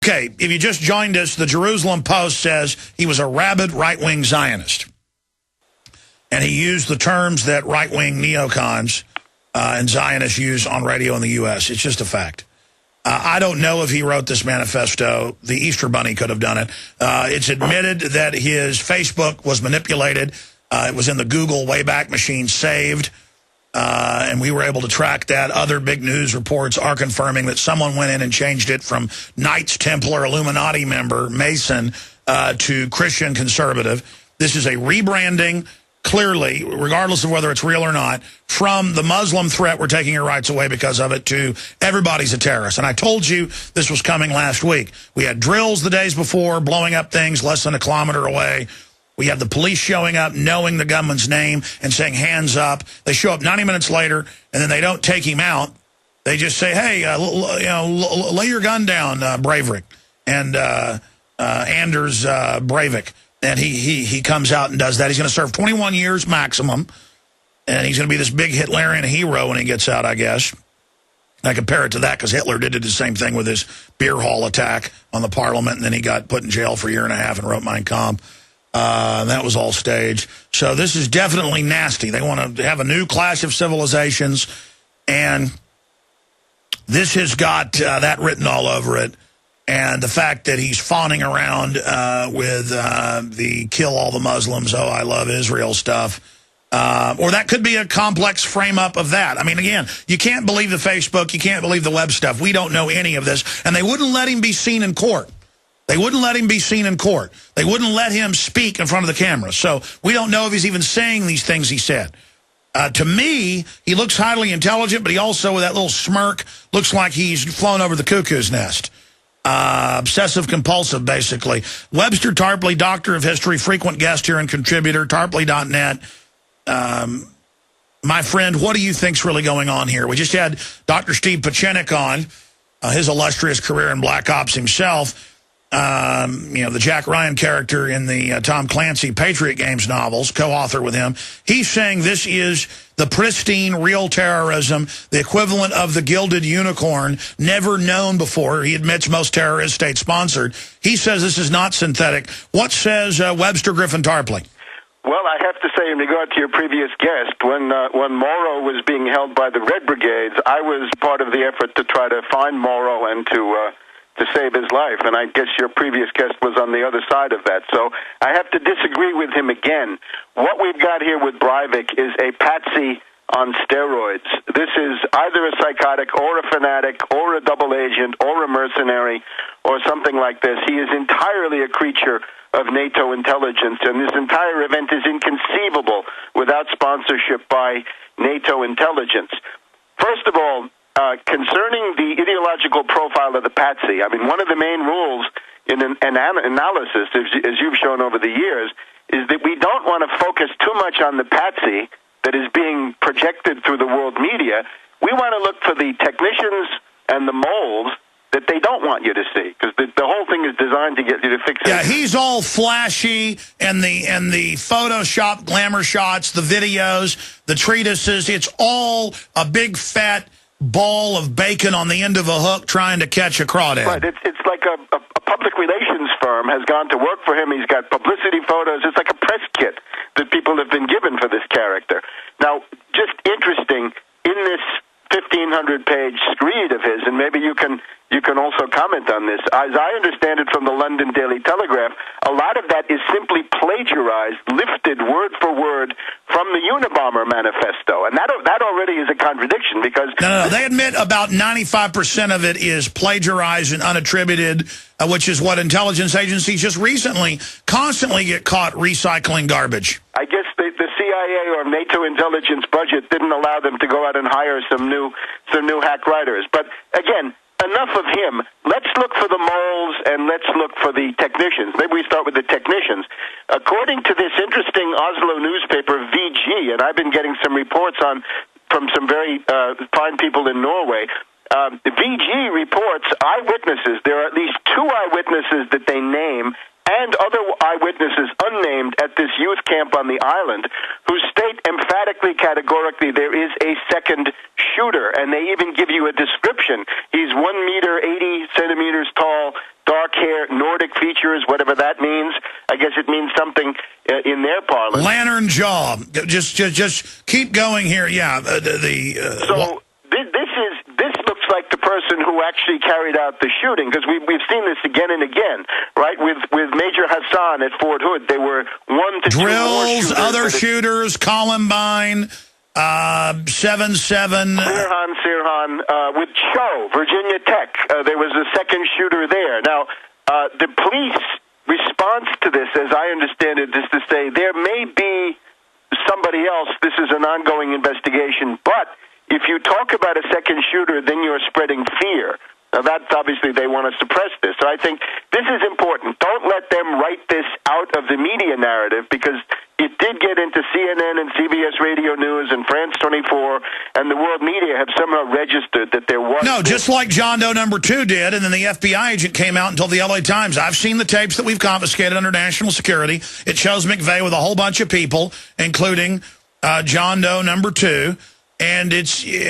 Okay, if you just joined us, the Jerusalem Post says he was a rabid right-wing Zionist. And he used the terms that right-wing neocons and Zionists use on radio in the U.S. It's just a fact. I don't know if he wrote this manifesto. The Easter Bunny could have done it. It's admitted that his Facebook was manipulated. It was in the Google Wayback Machine saved. And we were able to track that. Other big news reports are confirming that someone went in and changed it from Knights-Templar Illuminati member, Mason, to Christian conservative. This is a rebranding, clearly, regardless of whether it's real or not, from the Muslim threat, we're taking your rights away because of it, to everybody's a terrorist. And I told you this was coming last week. We had drills the days before, blowing up things less than a kilometer away. We had the police showing up, knowing the gunman's name, and saying, hands up. They show up 90 minutes later, and then they don't take him out. They just say, hey, lay your gun down, Breivik, and anders-behring-breivik. And he comes out and does that. He's going to serve 21 years maximum, and he's going to be this big Hitlerian hero when he gets out, I guess. I compare it to that because Hitler did the same thing with his beer hall attack on the parliament, and then he got put in jail for a year and a half and wrote Mein Kampf. That was all staged. So this is definitely nasty. They want to have a new clash of civilizations, and this has got that written all over it. And the fact that he's fawning around with the kill all the Muslims, oh, I love Israel stuff. Or that could be a complex frame-up of that. I mean, again, you can't believe the Facebook, you can't believe the web stuff. We don't know any of this. And they wouldn't let him be seen in court. They wouldn't let him be seen in court. They wouldn't let him speak in front of the camera. So we don't know if he's even saying these things he said. To me, he looks highly intelligent, but he also, with that little smirk, looks like he's flown over the cuckoo's nest. Obsessive-compulsive, basically. Webster Tarpley, doctor of history, frequent guest here and contributor, tarpley.net. My friend, what do you think's really going on here? We just had Dr. Steve Pachenik on, his illustrious career in Black Ops himself. The Jack Ryan character in the Tom Clancy Patriot Games novels, co-author with him. He's saying this is the pristine, real terrorism, the equivalent of the gilded unicorn, never known before. He admits most terror is state-sponsored. He says this is not synthetic. What says Webster Griffin Tarpley? Well, I have to say, in regard to your previous guest, when Morrow was being held by the Red Brigades, I was part of the effort to try to find Morrow and to save his life, and I guess your previous guest was on the other side of that. So I have to disagree with him again. What we've got here with Breivik is a patsy on steroids. This is either a psychotic or a fanatic or a double agent or a mercenary or something like this. He is entirely a creature of NATO intelligence, and this entire event is inconceivable without sponsorship by NATO intelligence. First of all, concerning the ideological profile of the patsy, I mean, one of the main rules in an analysis, as you've shown over the years, is that we don't want to focus too much on the patsy that is being projected through the world media. We want to look for the technicians and the moles that they don't want you to see, because the whole thing is designed to get you to fix it. Yeah, he's all flashy, and the Photoshop glamour shots, the videos, the treatises, it's all a big fat ball of bacon on the end of a hook trying to catch a crawdad. Right, it's like a public relations firm has gone to work for him. He's got publicity photos. It's like a press kit that people have been given for this character. Now, just interesting, in this 1,500-page screed of his, and maybe you can also comment on this, as I understand it from the London Daily Telegraph, a lot of that is simply plagiarized, lifted word for word from the Unabomber manifesto. And that already is a contradiction, because... No, they admit about 95% of it is plagiarized and unattributed, which is what intelligence agencies just recently constantly get caught recycling garbage. I guess the CIA or NATO intelligence budget didn't allow them to go out and hire some new hack writers. But again, enough of him. Let's look for the moles and let's look for the technicians. Maybe we start with the technicians. According to this interesting Oslo newspaper, VG, and I've been getting some reports from some very fine people in Norway, VG reports eyewitnesses. There are at least 2 eyewitnesses that they name and other eyewitnesses unnamed at this youth camp on the island who state emphatically, categorically, there is a second shooter, and they even give you a description. He's 1 meter, 80 centimeters tall, dark hair, Nordic features, whatever that means. I guess it means something in their parlance. Lantern jaw. Just keep going here. Yeah. This looks like the person who actually carried out the shooting, because we've seen this again and again, right? With Major Hassan at Fort Hood, there were 1 to 2 more drills, other shooters, Columbine, 7/7. Sirhan, with Cho, Virginia Tech, there was a second shooter there. Now, the police response to this, as I understand it, is to say there may be somebody else. This is an ongoing investigation, but if you talk about a second shooter, then you're spreading fear. Now, that's obviously they want to suppress this. So I think this is important. Don't let them write this out of the media narrative, because it did get into CNN and CBS Radio News and France 24, and the world media have somehow registered that there was... No, just like John Doe number 2 did, and then the FBI agent came out and told the LA Times. I've seen the tapes that we've confiscated under national security. It shows McVeigh with a whole bunch of people, including John Doe number 2. And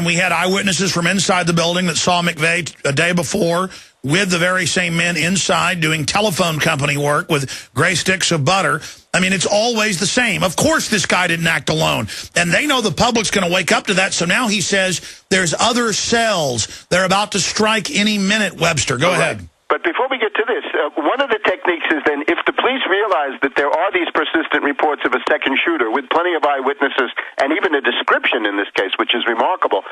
we had eyewitnesses from inside the building that saw McVeigh a day before with the very same men inside doing telephone company work with gray sticks of butter. I mean, it's always the same. Of course this guy didn't act alone. And they know the public's going to wake up to that. So now he says there's other cells. They're about to strike any minute, Webster. Go ahead. But before we get to this, one of the techniques is then, if the police realize that there are these persistent reports of a second shooter with plenty of eyewitnesses and even a description in this case, which is remarkable,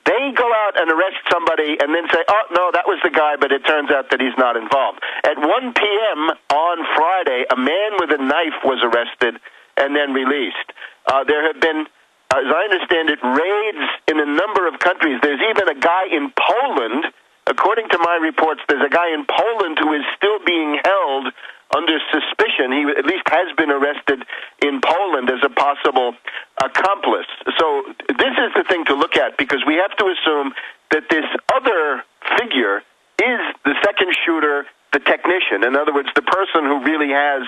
they go out and arrest somebody and then say, oh, no, that was the guy, but it turns out that he's not involved. At 1 p.m. on Friday, a man with a knife was arrested and then released. There have been, as I understand it, raids in a number of countries. There's even a guy in Poland. According to my reports, there's a guy in Poland who is still being held under suspicion. He at least has been arrested in Poland as a possible accomplice. So this is the thing to look at, because we have to assume that this other figure is the second shooter, the technician. In other words, the person who really has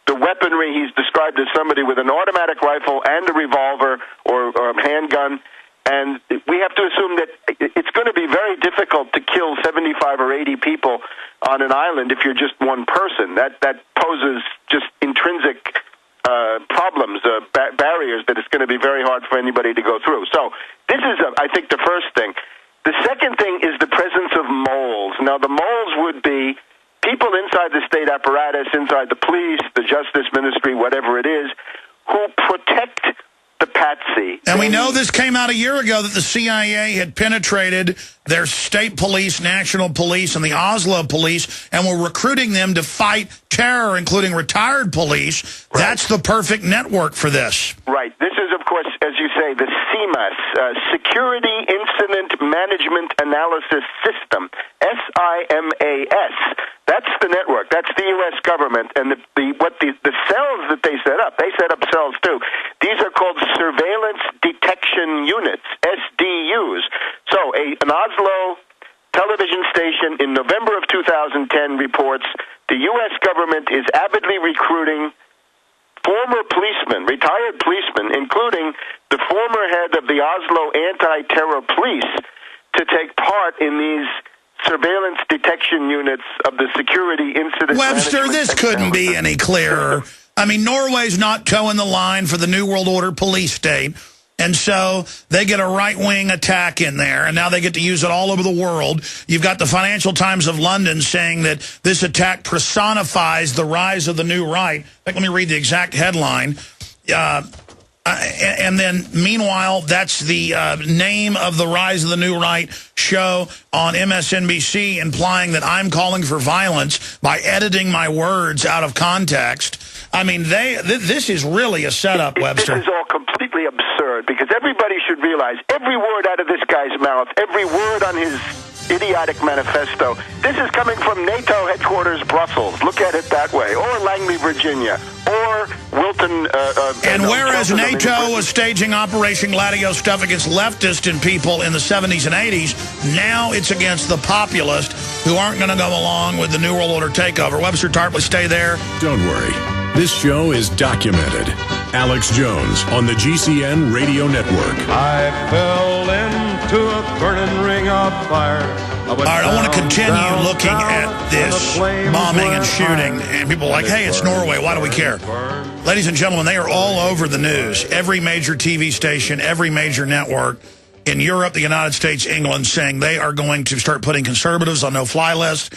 the weaponry. He's described as somebody with an automatic rifle and a revolver or a handgun. And we have to assume that it's going to be very difficult to kill 75 or 80 people on an island if you're just one person. That poses just intrinsic problems, barriers that it's going to be very hard for anybody to go through. So this is, I think, the first thing. The second thing is the presence of moles. Now, the moles would be people inside the state apparatus, inside the police, the Justice Ministry, whatever it is, who protect the patsy. And we know this came out a year ago that the CIA had penetrated their state police, national police, and the Oslo police, and were recruiting them to fight terror, including retired police. Right. That's the perfect network for this. Right. This is, of course, as you say, the SIMAS, Security Incident Management Analysis System, SIMAS. That's the network. That's the U.S. government. And the cells that they set up cells too. These are called Surveillance Detection Units, SDUs. So an Oslo television station in November of 2010 reports the U.S. government is avidly recruiting former policemen, retired policemen, including the former head of the Oslo anti-terror police, to take part in these surveillance detection units of the Security Incident Webster, this couldn't be any clearer. I mean, Norway's not toeing the line for the New World Order police state, and so they get a right-wing attack in there, and now they get to use it all over the world. You've got the Financial Times of London saying that this attack personifies the rise of the new right. In fact, let me read the exact headline. And then, meanwhile, that's the name of the Rise of the New Right show on MSNBC, implying that I'm calling for violence by editing my words out of context. I mean, this is really a setup, Webster. This is all completely absurd, because everybody should realize every word out of this guy's mouth, every word on his idiotic manifesto, this is coming from NATO headquarters, Brussels. Look at it that way. Or Langley, Virginia. Or Wilton. And whereas NATO was staging operation-gladio stuff against leftists and people in the 70s and 80s, now it's against the populists who aren't going to go along with the New World Order takeover. Webster Tarpley, stay there. Don't worry. This show is documented Alex Jones on the GCN Radio Network. I fell into a burning ring of fire. All right, I want to continue looking at this bombing and shooting, and people are like, hey, it's Norway, why do we care? Ladies and gentlemen, they are all over the news. Every major TV station, every major network in Europe, the United States, England, saying they are going to start putting conservatives on no-fly list,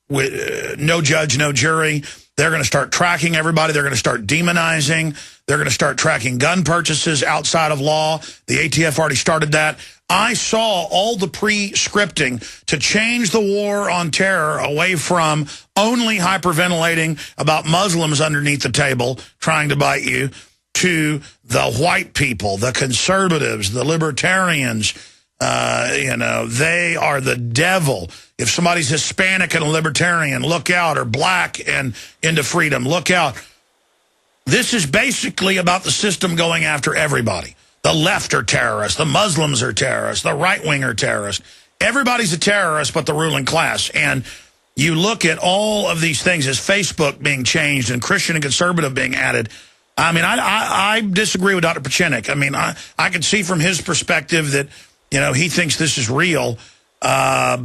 with no judge, no jury. They're going to start tracking everybody. They're going to start demonizing. They're going to start tracking gun purchases outside of law. The ATF already started that. I saw all the pre-scripting to change the war on terror away from only hyperventilating about Muslims underneath the table trying to bite you to the white people, the conservatives, the libertarians. You know, they are the devil. If somebody's Hispanic and a libertarian, look out, or black and into freedom, look out. This is basically about the system going after everybody. The left are terrorists. The Muslims are terrorists. The right-wing are terrorists. Everybody's a terrorist but the ruling class. And you look at all of these things as Facebook being changed and Christian and conservative being added. I mean, I disagree with Dr. Pachinik. I mean, I can see from his perspective that, you know, he thinks this is real. I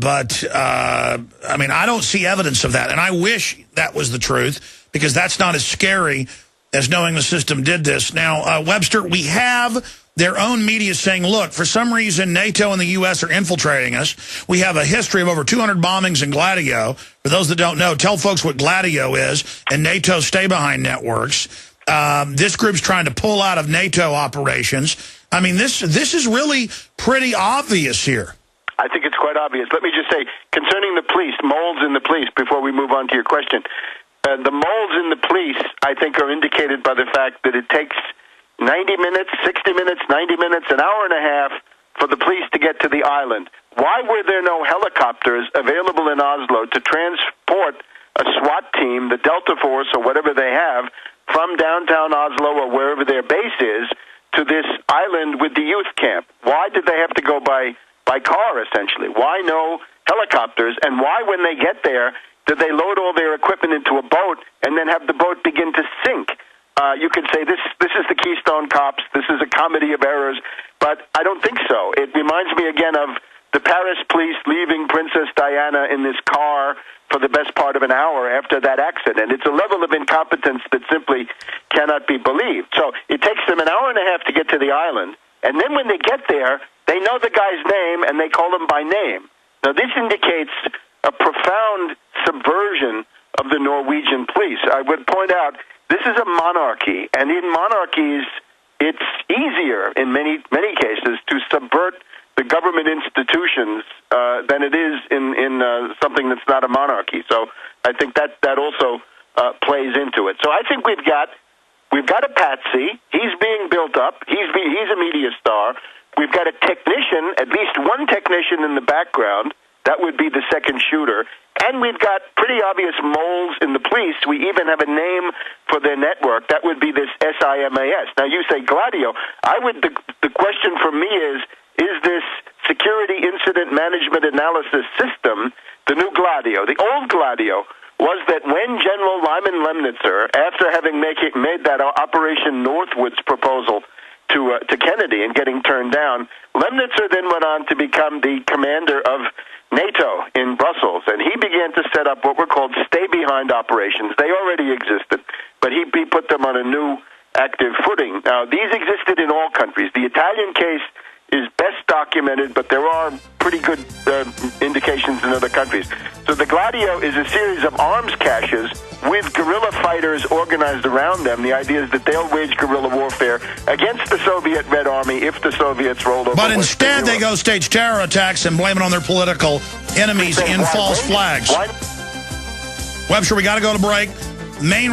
mean, I don't see evidence of that. And I wish that was the truth, because that's not as scary as knowing the system did this. Now, Webster, we have their own media saying, look, for some reason, NATO and the U.S. are infiltrating us. We have a history of over 200 bombings in Gladio. For those that don't know, tell folks what Gladio is and NATO stay-behind networks. This group's trying to pull out of NATO operations. I mean, this is really pretty obvious here. I think it's quite obvious. Let me just say, concerning the police, moles in the police, before we move on to your question, the moles in the police, I think, are indicated by the fact that it takes 90 minutes, 60 minutes, 90 minutes, an hour and a half for the police to get to the island. Why were there no helicopters available in Oslo to transport a SWAT team, the Delta Force or whatever they have, from downtown Oslo or wherever their base is to this island with the youth camp? Why did they have to go by car, essentially? Why no helicopters? And why, when they get there, did they load all their equipment into a boat and then have the boat begin to sink? You could say this is the Keystone Cops, this is a comedy of errors, but I don't think so. It reminds me again of the Paris police leaving Princess Diana in this car for the best part of an hour after that accident. It's a level of incompetence that simply cannot be believed. So it takes them an hour and a half to get to the island, and then when they get there, they know the guy's name and they call him by name. Now this indicates a profound subversion of the Norwegian police. I would point out, this is a monarchy, and in monarchies, it's easier in many cases to subvert the government institutions than it is in something that's not a monarchy. So I think that also plays into it. So I think we've got a patsy. He's being built up. He's a media star. We've got a technician, at least one technician in the background. That would be the second shooter. And we've got pretty obvious moles in the police. We even have a name for their network. That would be this SIMAS. Now, you say Gladio. The question for me is this security incident management analysis system the new Gladio? The old Gladio was that when General Lyman Lemnitzer, after having made that operation-northwoods proposal to Kennedy and getting turned down, Lemnitzer then went on to become the commander of NATO in Brussels, and he began to set up what were called stay-behind operations. They already existed, but he put them on a new active footing. Now, these existed in all countries. The Italian case is best documented, but there are pretty good indications in other countries. So the Gladio is a series of arms caches with guerrilla fighters organized around them. The idea is that they'll wage guerrilla warfare against the Soviet Red Army if the Soviets rolled over. But instead they go stage terror attacks and blame it on their political enemies in false flags. Webster, we got to go to break. Main